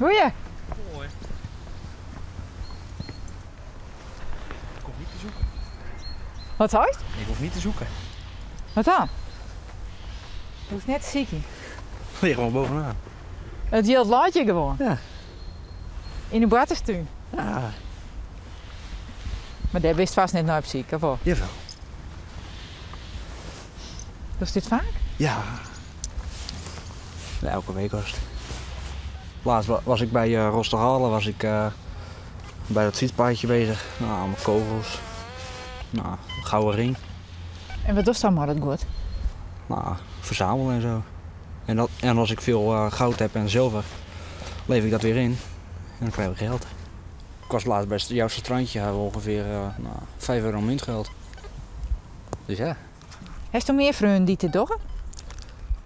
Goeie. Mooi. Ik hoef niet te zoeken. Wat heet? Ik hoef niet te zoeken. Wat dan? Dat is net ziekie. Lig gewoon bovenaan. Het yield laat je gewoon. Ja. In de Bartestuin. Ja. Maar daar wist vast net naar op ziek, of wel? Jawel. Dus dit vaak? Ja. Elke week was het. Laatst was ik bij Rosterhalen, was ik bij dat fietspaadje bezig. Nou, allemaal kogels. Nou, gouden ring. En wat doet dan maar dat goed? Nou, verzamelen en zo. En als ik veel goud heb en zilver, lever ik dat weer in. En dan krijg ik geld. Ik was laatst bij het juiste strandje, hebben we ongeveer €5 muntgeld. Dus ja. Heeft er meer vrienden die te doggen?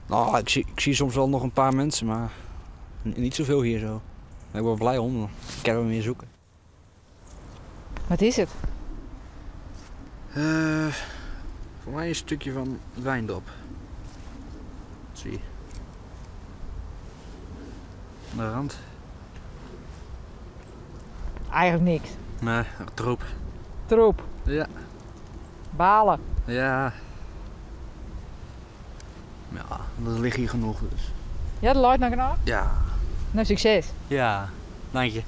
Nou, ik zie soms wel nog een paar mensen, maar niet zoveel hier zo. Ik word blij om, dan kan ik er meer zoeken. Wat is het? Voor mij een stukje van wijndop. Zie je. Aan de rand. Eigenlijk niks. Nee, troep. Troep. Ja. Balen. Ja. Ja, dat ligt hier genoeg dus. Ja, de luid naar genoeg. Ja. Nou, succes. Ja, dank je.